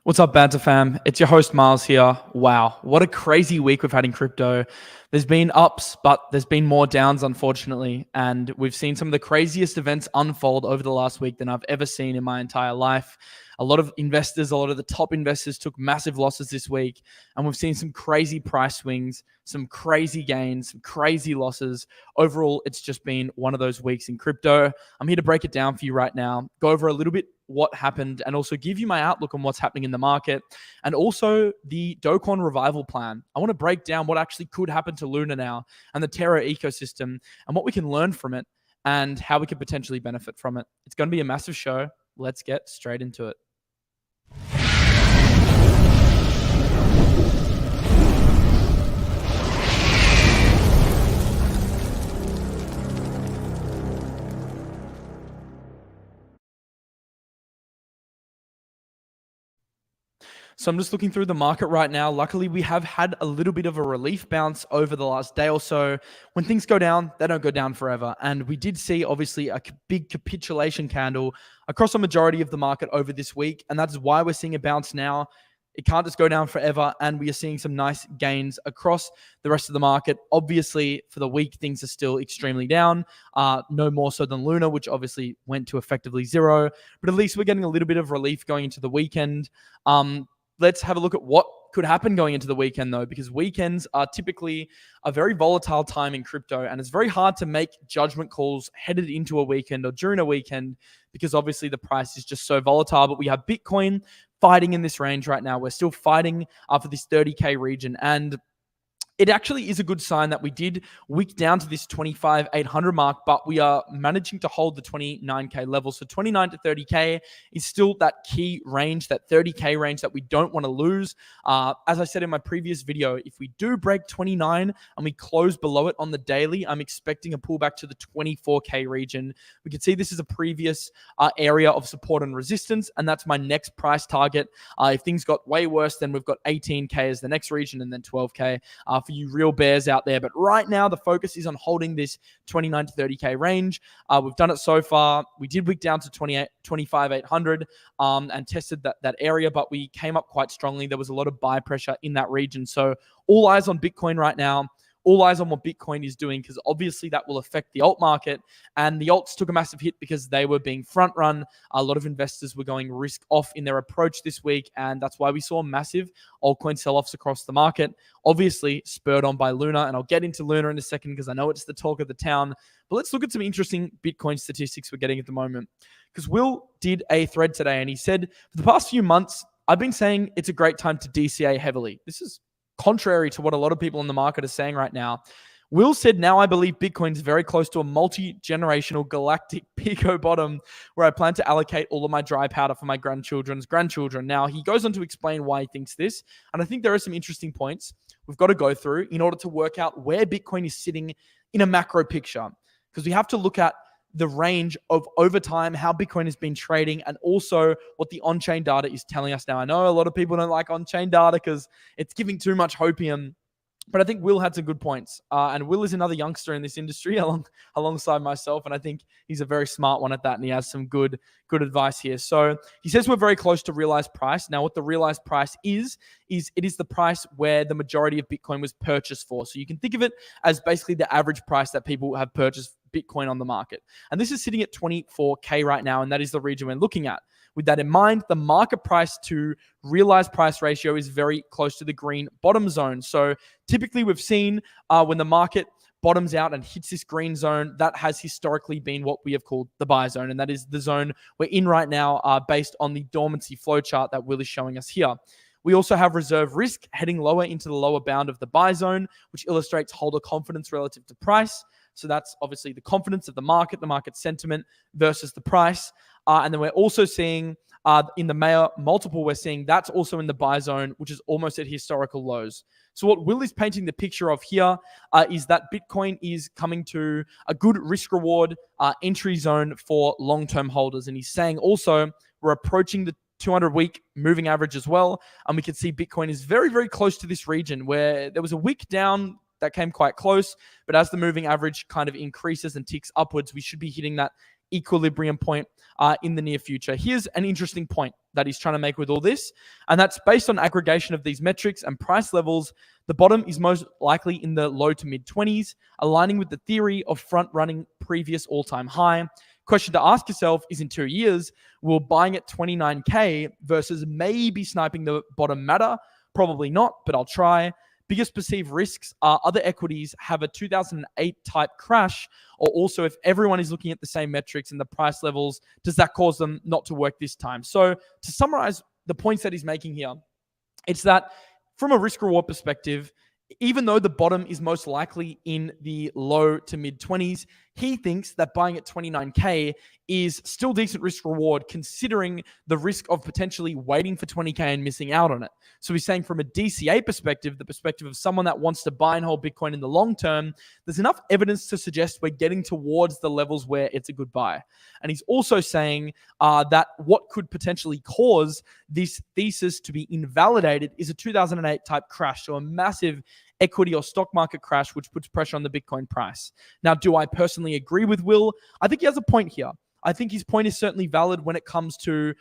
What's up, Banter fam? It's your host, Miles here. Wow, what a crazy week we've had in crypto. There's been ups, but there's been more downs, unfortunately. And we've seen some of the craziest events unfold over the last week than I've ever seen in my entire life. A lot of investors, a lot of the top investors took massive losses this week. And we've seen some crazy price swings, some crazy gains, some crazy losses. Overall, it's just been one of those weeks in crypto. I'm here to break it down for you right now, go over a little bit what happened, and also give you my outlook on what's happening in the market, and also the Kwon revival plan. I want to break down what actually could happen to Luna now and the Terra ecosystem and what we can learn from it and how we could potentially benefit from it. It's going to be a massive show. Let's get straight into it. So I'm just looking through the market right now. Luckily, we have had a little bit of a relief bounce over the last day or so. When things go down, they don't go down forever. And we did see, obviously, a big capitulation candle across a majority of the market over this week. And that's why we're seeing a bounce now. It can't just go down forever. And we are seeing some nice gains across the rest of the market. Obviously, for the week, things are still extremely down. No more so than Luna, which obviously went to effectively zero. But at least we're getting a little bit of relief going into the weekend. Let's have a look at what could happen going into the weekend, though, because weekends are typically a very volatile time in crypto, and it's very hard to make judgment calls headed into a weekend or during a weekend because obviously the price is just so volatile. But we have Bitcoin fighting in this range right now. We're still fighting for this 30K region, and it actually is a good sign that we did wick down to this 25,800 mark, but we are managing to hold the 29K level. So 29 to 30K is still that key range, that 30K range that we don't want to lose. As I said in my previous video, if we do break 29 and we close below it on the daily, I'm expecting a pullback to the 24K region. We can see this is a previous area of support and resistance, and that's my next price target. If things got way worse, then we've got 18K as the next region and then 12K. For you real bears out there. But right now, the focus is on holding this 29 to 30K range. We've done it so far. We did wick down to 25,800 and tested that area, but we came up quite strongly. There was a lot of buy pressure in that region. So all eyes on Bitcoin right now. All eyes on what Bitcoin is doing, because obviously that will affect the alt market. And the alts took a massive hit because they were being front run. A lot of investors were going risk off in their approach this week. And that's why we saw massive altcoin sell-offs across the market, obviously spurred on by Luna. And I'll get into Luna in a second because I know it's the talk of the town. But let's look at some interesting Bitcoin statistics we're getting at the moment. Because Will did a thread today and he said, for the past few months, I've been saying it's a great time to DCA heavily. This is contrary to what a lot of people in the market are saying right now. Will said, now I believe Bitcoin is very close to a multi-generational galactic pico bottom where I plan to allocate all of my dry powder for my grandchildren's grandchildren. Now, he goes on to explain why he thinks this. And I think there are some interesting points we've got to go through in order to work out where Bitcoin is sitting in a macro picture. Because we have to look at the range of over time, how Bitcoin has been trading, and also what the on-chain data is telling us now. I know a lot of people don't like on-chain data because it's giving too much hopium, but I think Will had some good points. And Will is another youngster in this industry alongside myself, and I think he's a very smart one at that, and he has some good advice here. So he says we're very close to realized price. Now, what the realized price is it is the price where the majority of Bitcoin was purchased for. So you can think of it as basically the average price that people have purchased Bitcoin on the market. And this is sitting at 24K right now, and that is the region we're looking at. With that in mind, the market price to realized price ratio is very close to the green bottom zone. So typically we've seen when the market bottoms out and hits this green zone, that has historically been what we have called the buy zone. And that is the zone we're in right now based on the dormancy flow chart that Will is showing us here. We also have reserve risk heading lower into the lower bound of the buy zone, which illustrates holder confidence relative to price. So that's obviously the confidence of the market sentiment versus the price. And then we're also seeing in the Mayer multiple, we're seeing that's also in the buy zone, which is almost at historical lows. So what Will is painting the picture of here is that Bitcoin is coming to a good risk-reward entry zone for long-term holders. And he's saying also we're approaching the 200-week moving average as well. And we can see Bitcoin is very, very close to this region where there was a wick down that came quite close. But as the moving average kind of increases and ticks upwards, we should be hitting that equilibrium point in the near future. Here's an interesting point that he's trying to make with all this, and that's based on aggregation of these metrics and price levels. The bottom is most likely in the low to mid 20s, aligning with the theory of front-running previous all-time high. Question to ask yourself is, in 2 years, will buying at 29K versus maybe sniping the bottom matter? Probably not, but I'll try. Biggest perceived risks are other equities have a 2008 type crash, or also if everyone is looking at the same metrics and the price levels, does that cause them not to work this time? So to summarize the points that he's making here, it's that from a risk reward perspective, even though the bottom is most likely in the low to mid 20s, he thinks that buying at 29K is still decent risk reward considering the risk of potentially waiting for 20K and missing out on it. So he's saying from a DCA perspective, the perspective of someone that wants to buy and hold Bitcoin in the long term, there's enough evidence to suggest we're getting towards the levels where it's a good buy. And he's also saying that what could potentially cause this thesis to be invalidated is a 2008 type crash, so a massive equity or stock market crash, which puts pressure on the Bitcoin price. Now, do I personally agree with Will? I think he has a point here. I think his point is certainly valid when it comes to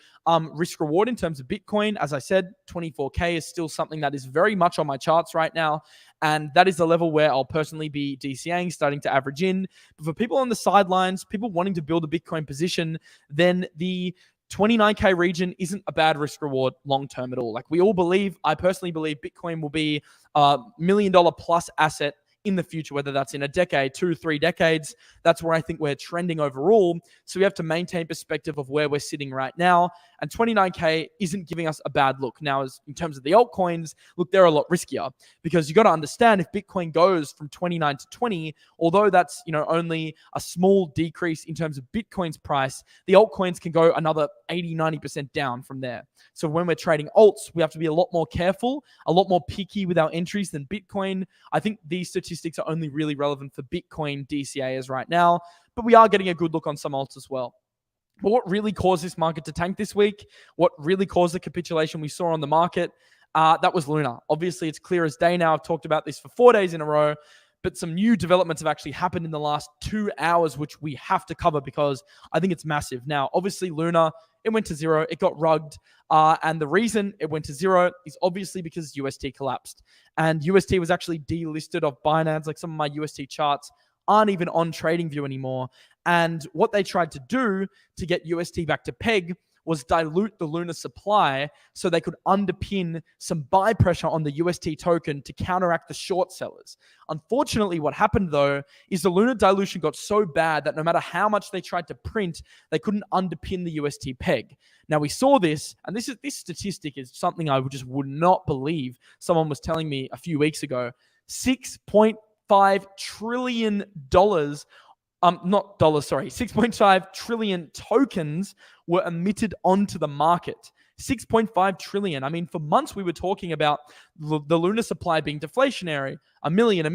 risk reward in terms of Bitcoin. As I said, 24K is still something that is very much on my charts right now. And that is the level where I'll personally be DCAing, starting to average in. But for people on the sidelines, people wanting to build a Bitcoin position, then the 29K region isn't a bad risk reward long term at all. Like we all believe, I personally believe Bitcoin will be a $1 million plus asset in the future, whether that's in a decade, 2, 3 decades. That's where I think we're trending overall. So we have to maintain perspective of where we're sitting right now. And 29K isn't giving us a bad look. Now, as in terms of the altcoins, look, they're a lot riskier because you got to understand if Bitcoin goes from 29 to 20, although that's, only a small decrease in terms of Bitcoin's price, the altcoins can go another 80, 90% down from there. So when we're trading alts, we have to be a lot more careful, a lot more picky with our entries than Bitcoin. I think these statistics are only really relevant for Bitcoin DCAs right now, but we are getting a good look on some alts as well. But what really caused this market to tank this week, what really caused the capitulation we saw on the market, that was Luna. Obviously, it's clear as day now. I've talked about this for 4 days in a row, but some new developments have actually happened in the last 2 hours, which we have to cover because I think it's massive. Now, obviously, Luna, it went to zero. It got rugged. And the reason it went to zero is obviously because UST collapsed. And UST was actually delisted off Binance. Like some of my UST charts aren't even on TradingView anymore. And what they tried to do to get UST back to peg was dilute the Luna supply so they could underpin some buy pressure on the UST token to counteract the short sellers. Unfortunately, what happened though is the Luna dilution got so bad that no matter how much they tried to print, they couldn't underpin the UST peg. Now we saw this, and this statistic is something I just would not believe someone was telling me a few weeks ago. $6.5 trillion $6.5 trillion tokens were emitted onto the market. 6.5 trillion. I mean, for months we were talking about the Luna supply being deflationary. A million.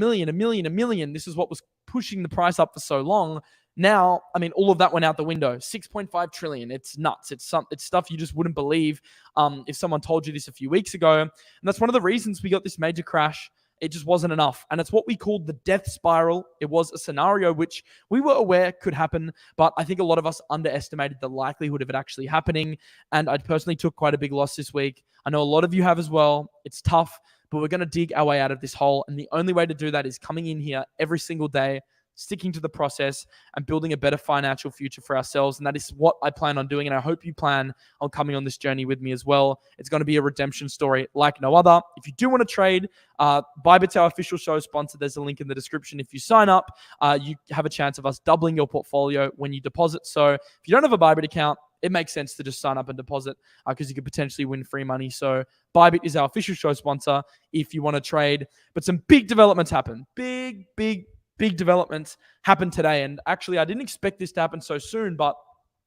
This is what was pushing the price up for so long. Now, I mean, all of that went out the window. 6.5 trillion. It's nuts. It's stuff you just wouldn't believe if someone told you this a few weeks ago. And that's one of the reasons we got this major crash. It just wasn't enough. And it's what we called the death spiral. It was a scenario which we were aware could happen, but I think a lot of us underestimated the likelihood of it actually happening. And I personally took quite a big loss this week. I know a lot of you have as well. It's tough, but we're going to dig our way out of this hole. And the only way to do that is coming in here every single day, sticking to the process and building a better financial future for ourselves. And that is what I plan on doing. And I hope you plan on coming on this journey with me as well. It's going to be a redemption story like no other. If you do want to trade, Bybit's our official show sponsor. There's a link in the description. If you sign up, you have a chance of us doubling your portfolio when you deposit. So if you don't have a Bybit account, it makes sense to just sign up and deposit because you could potentially win free money. So Bybit is our official show sponsor if you want to trade. But some big developments happen. Big developments happened today. And actually, I didn't expect this to happen so soon, but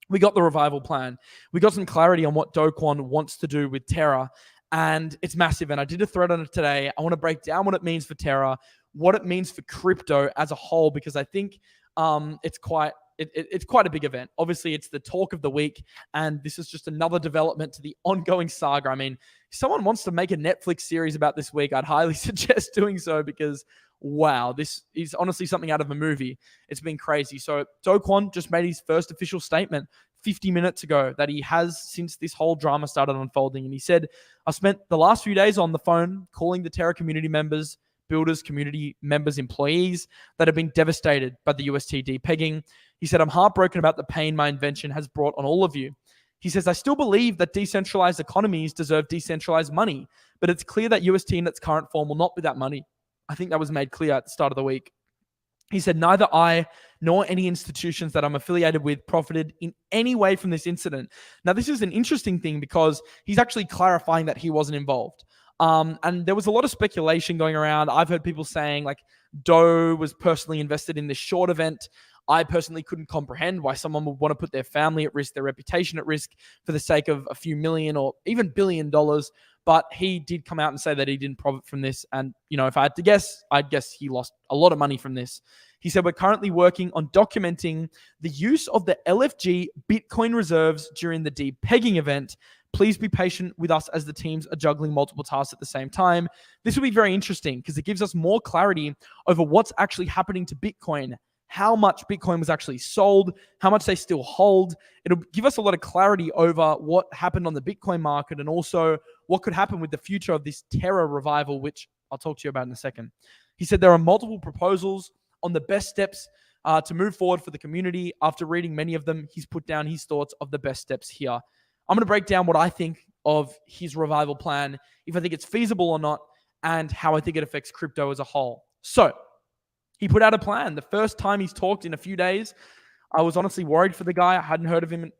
we got the revival plan. We got some clarity on what Kwon wants to do with Terra, and it's massive. And I did a thread on it today. I want to break down what it means for Terra, what it means for crypto as a whole, because I think it's quite a big event. Obviously, it's the talk of the week, and this is just another development to the ongoing saga. I mean, if someone wants to make a Netflix series about this week, I'd highly suggest doing so because wow, this is honestly something out of a movie. It's been crazy. So Kwon just made his first official statement 50 minutes ago that he has since this whole drama started unfolding. And he said, I spent the last few days on the phone calling the Terra community members, builders, community members, employees that have been devastated by the UST depegging. He said, I'm heartbroken about the pain my invention has brought on all of you. He says, I still believe that decentralized economies deserve decentralized money, but it's clear that UST in its current form will not be that money. I think that was made clear at the start of the week. He said, neither I nor any institutions that I'm affiliated with profited in any way from this incident. Now, this is an interesting thing because he's actually clarifying that he wasn't involved. And there was a lot of speculation going around. I've heard people saying like Doe was personally invested in this short event. I personally couldn't comprehend why someone would want to put their family at risk, their reputation at risk for the sake of a few million or even $1 billion. But he did come out and say that he didn't profit from this. And, you know, if I had to guess, I'd guess he lost a lot of money from this. He said, we're currently working on documenting the use of the LFG Bitcoin reserves during the depegging event. Please be patient with us as the teams are juggling multiple tasks at the same time. This will be very interesting because it gives us more clarity over what's actually happening to Bitcoin, how much Bitcoin was actually sold, how much they still hold. It'll give us a lot of clarity over what happened on the Bitcoin market and also what could happen with the future of this Terra revival, which I'll talk to you about in a second. He said there are multiple proposals on the best steps to move forward for the community. After reading many of them, he's put down his thoughts of the best steps here. I'm going to break down what I think of his revival plan, if I think it's feasible or not, and how I think it affects crypto as a whole. So, he put out a plan. The first time he's talked in a few days, I was honestly worried for the guy. I hadn't heard of him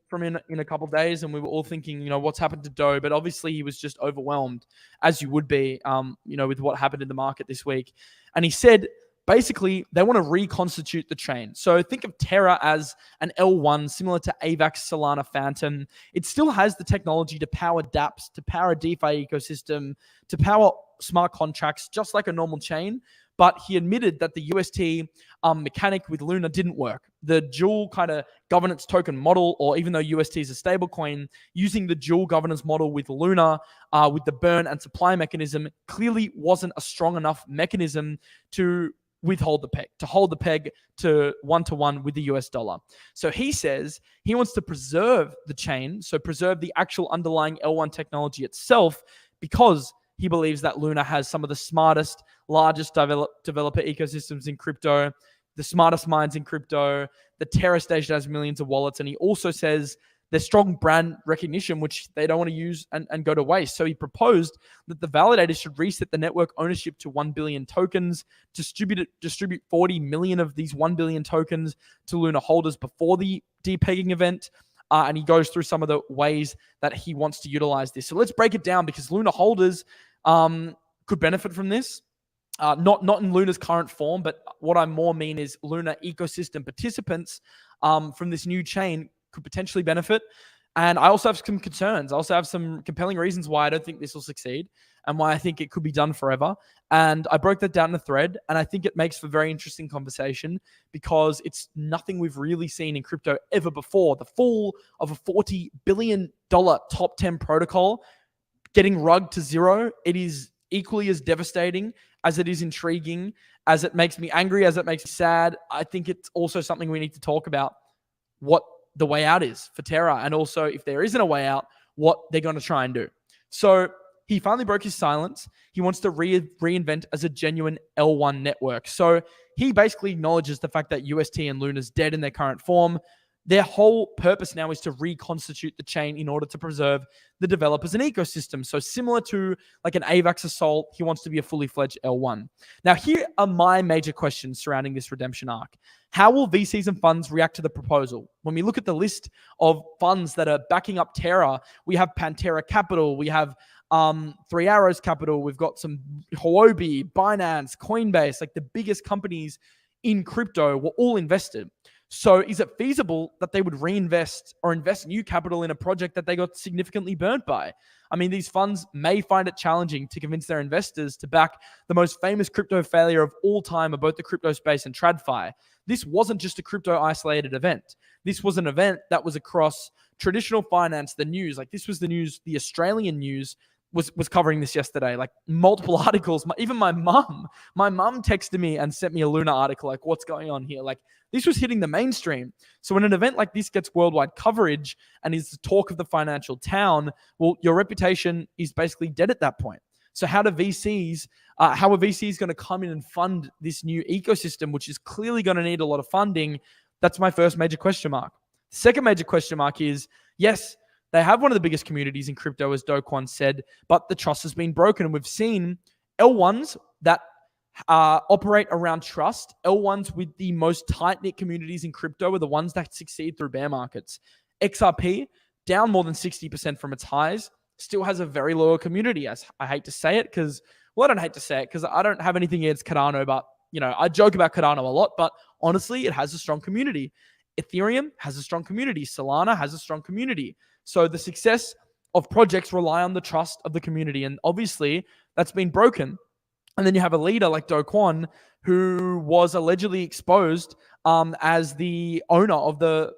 in a couple of days, and we were all thinking, you know, what's happened to Doe? But obviously, he was just overwhelmed, as you would be, you know, with what happened in the market this week. And he said, basically, they want to reconstitute the chain. So think of Terra as an L1, similar to AVAX, Solana, Phantom. It still has the technology to power dApps, to power a DeFi ecosystem, to power smart contracts, just like a normal chain. But he admitted that the UST mechanic with Luna didn't work. The dual kind of governance token model, or even though UST is a stablecoin, using the dual governance model with Luna, with the burn and supply mechanism, clearly wasn't a strong enough mechanism to withhold the peg, to hold the peg to one-to-one with the US dollar. So he says he wants to preserve the chain, so preserve the actual underlying L1 technology itself, because he believes that Luna has some of the smartest, largest developer ecosystems in crypto, the smartest minds in crypto. The Terra station has millions of wallets. And he also says there's strong brand recognition, which they don't want to use and go to waste. So he proposed that the validators should reset the network ownership to 1 billion tokens, distribute 40 million of these 1 billion tokens to Luna holders before the depegging event. And he goes through some of the ways that he wants to utilize this. So let's break it down, because Luna holders could benefit from this. Not in Luna's current form, but what I more mean is Luna ecosystem participants from this new chain could potentially benefit. And I also have some concerns. I also have some compelling reasons why I don't think this will succeed and why I think it could be done forever. And I broke that down in a thread, and I think it makes for very interesting conversation because it's nothing we've really seen in crypto ever before. The fall of a $40 billion top 10 protocol getting rugged to zero, it is equally as devastating as it is intriguing, as it makes me angry, as it makes me sad. I think it's also something we need to talk about, what the way out is for Terra, and also if there isn't a way out, what they're going to try and do. So he finally broke his silence. He wants to reinvent as a genuine L1 network. So he basically acknowledges the fact that UST and Luna's dead in their current form. Their whole purpose now is to reconstitute the chain in order to preserve the developers and ecosystem. So similar to like an AVAX assault, he wants to be a fully fledged L1. Now, here are my major questions surrounding this redemption arc. How will VCs and funds react to the proposal? When we look at the list of funds that are backing up Terra, we have Pantera Capital, we have Three Arrows Capital, we've got some Huobi, Binance, Coinbase, like the biggest companies in crypto were all invested. So is it feasible that they would reinvest or invest new capital in a project that they got significantly burnt by? I mean, these funds may find it challenging to convince their investors to back the most famous crypto failure of all time of both the crypto space and TradFi. This wasn't just a crypto isolated event. This was an event that was across traditional finance, the news. Like this was the news, the Australian news, was covering this yesterday, like multiple articles. Even my mum texted me and sent me a Luna article, like, what's going on here? Like, this was hitting the mainstream. So when an event like this gets worldwide coverage and is the talk of the financial town, well, your reputation is basically dead at that point. So how are VCs going to come in and fund this new ecosystem, which is clearly going to need a lot of funding? That's my first major question mark. Second major question mark is, yes, they have one of the biggest communities in crypto, as Kwon said, but the trust has been broken. And we've seen L1s that operate around trust. L1s with the most tight-knit communities in crypto are the ones that succeed through bear markets. XRP, down more than 60% from its highs, still has a very loyal community. As I hate to say it, because, well, I don't hate to say it because I don't have anything against Cardano, but, I joke about Cardano a lot, but honestly, it has a strong community. Ethereum has a strong community. Solana has a strong community. So the success of projects rely on the trust of the community. And obviously, that's been broken. And then you have a leader like Kwon, who was allegedly exposed as the owner of the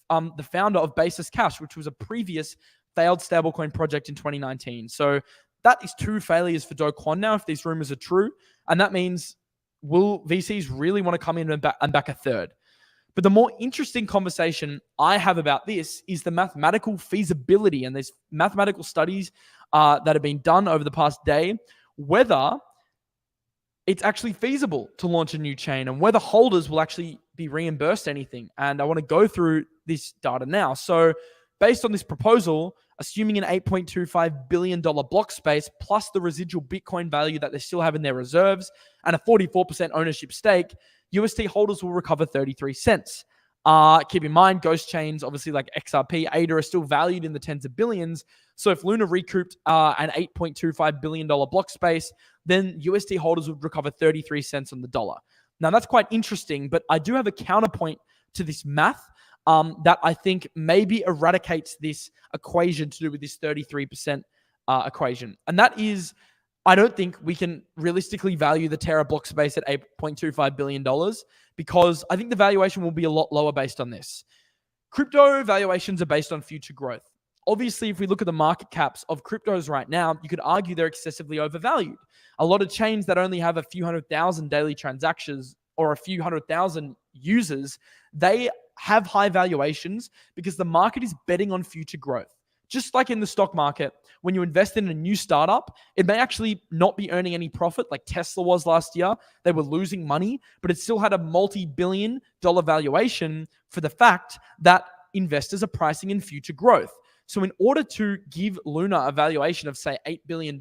founder of Basis Cash, which was a previous failed stablecoin project in 2019. So that is 2 failures for Kwon now, if these rumors are true. And that means, will VCs really want to come in and back a third? But the more interesting conversation I have about this is the mathematical feasibility. And there's mathematical studies that have been done over the past day, whether it's actually feasible to launch a new chain and whether holders will actually be reimbursed anything. And I want to go through this data now. So based on this proposal, assuming an $8.25 billion block space plus the residual Bitcoin value that they still have in their reserves and a 44% ownership stake, UST holders will recover 33 cents. Keep in mind, ghost chains, obviously like XRP, ADA, are still valued in the tens of billions. So if Luna recouped an $8.25 billion block space, then UST holders would recover 33 cents on the dollar. Now, that's quite interesting, but I do have a counterpoint to this math that I think maybe eradicates this equation to do with this 33% equation. And that is, I don't think we can realistically value the Terra block space at $8.25 billion because I think the valuation will be a lot lower based on this. Crypto valuations are based on future growth. Obviously, if we look at the market caps of cryptos right now, you could argue they're excessively overvalued. A lot of chains that only have a few 100,000 daily transactions or a few 100,000 users, they have high valuations because the market is betting on future growth. Just like in the stock market, when you invest in a new startup, it may actually not be earning any profit like Tesla was last year. They were losing money, but it still had a multi-billion-dollar valuation for the fact that investors are pricing in future growth. So in order to give Luna a valuation of, say, $8 billion,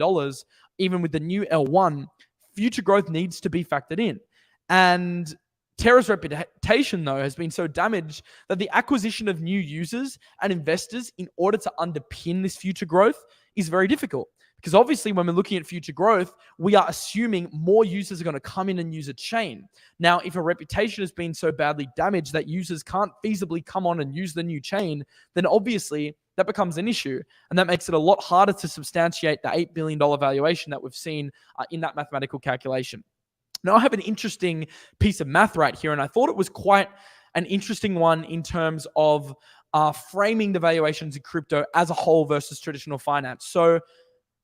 even with the new L1, future growth needs to be factored in. And Terra's reputation, though, has been so damaged that the acquisition of new users and investors in order to underpin this future growth is very difficult. Because obviously, when we're looking at future growth, we are assuming more users are going to come in and use a chain. Now, if a reputation has been so badly damaged that users can't feasibly come on and use the new chain, then obviously that becomes an issue. And that makes it a lot harder to substantiate the $8 billion valuation that we've seen in that mathematical calculation. Now, I have an interesting piece of math right here, and I thought it was quite an interesting one in terms of framing the valuations in crypto as a whole versus traditional finance. So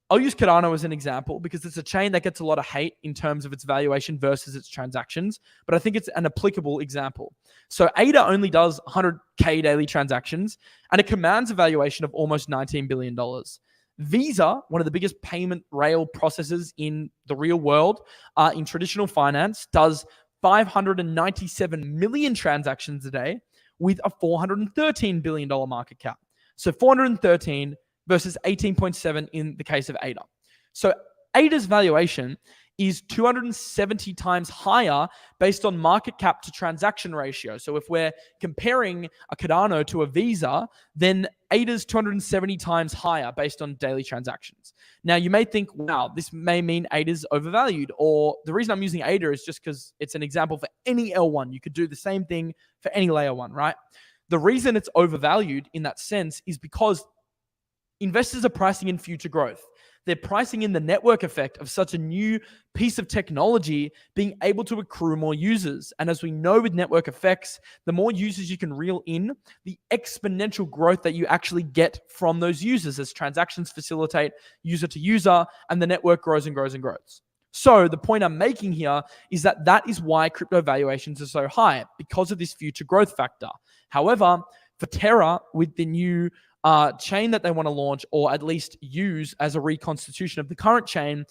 I'll use Cardano as an example because it's a chain that gets a lot of hate in terms of its valuation versus its transactions, but I think it's an applicable example. So ADA only does 100K daily transactions, and it commands a valuation of almost $19 billion. Visa, one of the biggest payment rail processors in the real world, in traditional finance, does 597 million transactions a day with a $413 billion market cap. So 413 versus 18.7 in the case of ADA. So ADA's valuation is 270 times higher based on market cap to transaction ratio. So if we're comparing a Cardano to a Visa, then ADA's 270 times higher based on daily transactions. Now, you may think, wow, this may mean ADA's overvalued, or the reason I'm using ADA is just because it's an example for any L1. You could do the same thing for any layer one, right? The reason it's overvalued in that sense is because investors are pricing in future growth. They're pricing in the network effect of such a new piece of technology being able to accrue more users. And as we know with network effects, the more users you can reel in, the exponential growth that you actually get from those users as transactions facilitate user to user and the network grows and grows and grows. So the point I'm making here is that that is why crypto valuations are so high, because of this future growth factor. However, for Terra, with the new chain that they want to launch, or at least use as a reconstitution of the current chain,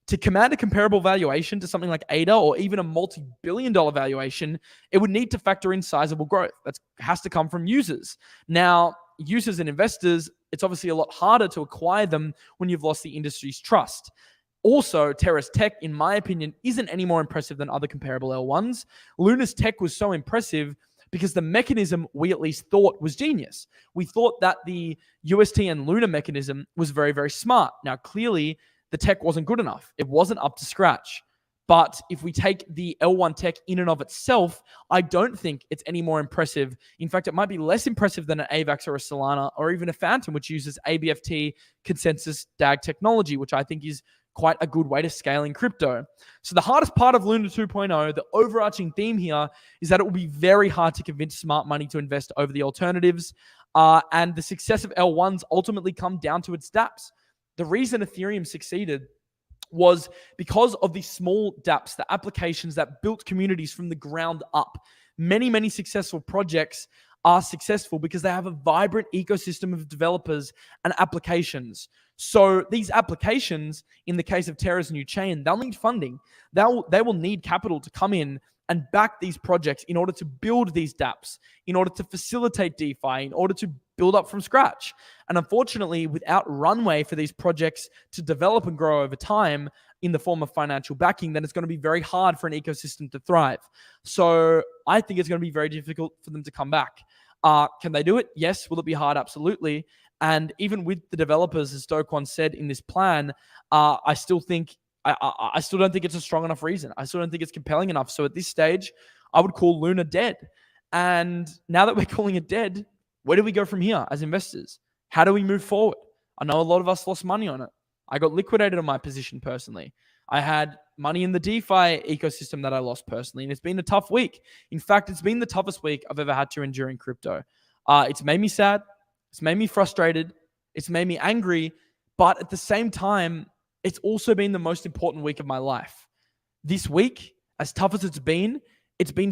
to command a comparable valuation to something like ADA or even a multi-billion-dollar valuation, it would need to factor in sizable growth. That has to come from users. Now, users and investors, it's obviously a lot harder to acquire them when you've lost the industry's trust. Also, Terra's tech, in my opinion, isn't any more impressive than other comparable L1s. Luna's tech was so impressive because the mechanism we at least thought was genius. We thought that the UST and Luna mechanism was very, very smart. Now, clearly, the tech wasn't good enough. It wasn't up to scratch. But if we take the L1 tech in and of itself, I don't think it's any more impressive. In fact, it might be less impressive than an AVAX or a Solana or even a Phantom, which uses ABFT consensus DAG technology, which I think is quite a good way to scale in crypto. So the hardest part of Luna 2.0, the overarching theme here, is that it will be very hard to convince smart money to invest over the alternatives. And the success of L1s ultimately come down to its dApps. The reason Ethereum succeeded was because of the small dApps, the applications that built communities from the ground up. Many, many successful projects are successful because they have a vibrant ecosystem of developers and applications. So these applications, in the case of Terra's new chain, they'll need funding. They will need capital to come in and back these projects in order to build these dApps, in order to facilitate DeFi, in order to build up from scratch. And unfortunately, without runway for these projects to develop and grow over time in the form of financial backing, then it's going to be very hard for an ecosystem to thrive. So I think it's going to be very difficult for them to come back. Can they do it? Yes. Will it be hard? Absolutely. And even with the developers, as Kwon said in this plan, I still think I still don't think it's a strong enough reason. I still don't think it's compelling enough. So at this stage, I would call Luna dead. And now that we're calling it dead, where do we go from here as investors? How do we move forward? I know a lot of us lost money on it. I got liquidated on my position personally. I had money in the DeFi ecosystem that I lost personally, and it's been a tough week. In fact, it's been the toughest week I've ever had to endure in crypto. It's made me sad. It's made me frustrated. It's made me angry. But at the same time, it's also been the most important week of my life. This week, as tough as it's been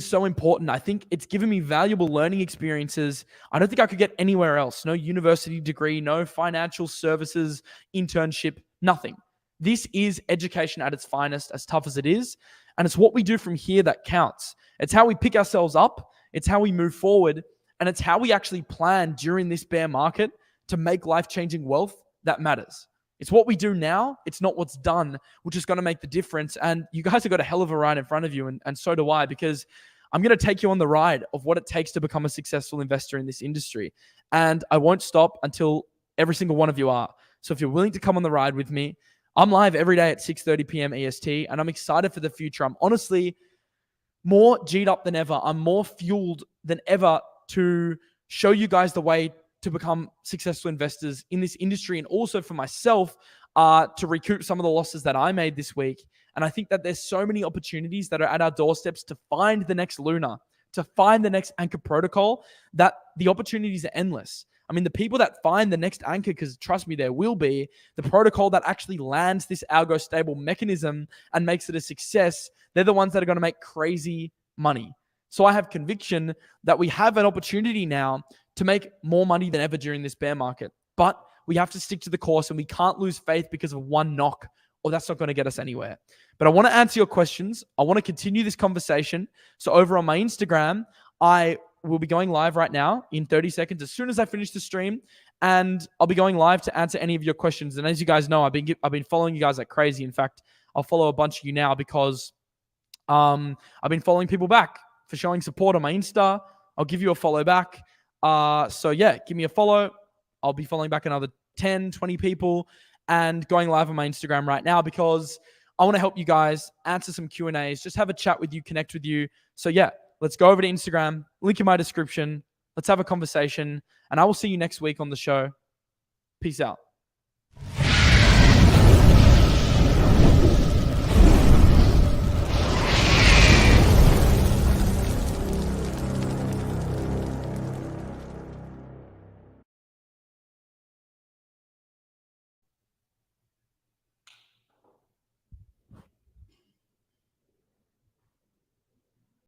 so important. I think it's given me valuable learning experiences. I don't think I could get anywhere else. No university degree, no financial services, internship, nothing. This is education at its finest, as tough as it is. And it's what we do from here that counts. It's how we pick ourselves up. It's how we move forward. And it's how we actually plan during this bear market to make life-changing wealth that matters. It's what we do now. It's not what's done, which is going to make the difference. And you guys have got a hell of a ride in front of you, and so do I, because I'm going to take you on the ride of what it takes to become a successful investor in this industry. And I won't stop until every single one of you are. So if you're willing to come on the ride with me, I'm live every day at 6:30 p.m. EST, and I'm excited for the future. I'm honestly more G'd up than ever. I'm more fueled than ever to show you guys the way to become successful investors in this industry, and also for myself to recoup some of the losses that I made this week. And I think that there's so many opportunities that are at our doorsteps to find the next Luna, to find the next anchor protocol, that the opportunities are endless. I mean, the people that find the next anchor, because trust me, there will be, the protocol that actually lands this algo stable mechanism and makes it a success, they're the ones that are going to make crazy money. So I have conviction that we have an opportunity now to make more money than ever during this bear market. But we have to stick to the course, and we can't lose faith because of one knock, or that's not going to get us anywhere. But I want to answer your questions. I want to continue this conversation. So over on my Instagram, I will be going live right now in 30 seconds as soon as I finish the stream, and I'll be going live to answer any of your questions. And as you guys know, I've been following you guys like crazy. In fact, I'll follow a bunch of you now because I've been following people back for showing support on my Insta. I'll give you a follow back. So yeah, give me a follow. I'll be following back another 10, 20 people and going live on my Instagram right now because I want to help you guys answer some Q&As, just have a chat with you, connect with you. So yeah, let's go over to Instagram, link in my description. Let's have a conversation, and I will see you next week on the show. Peace out.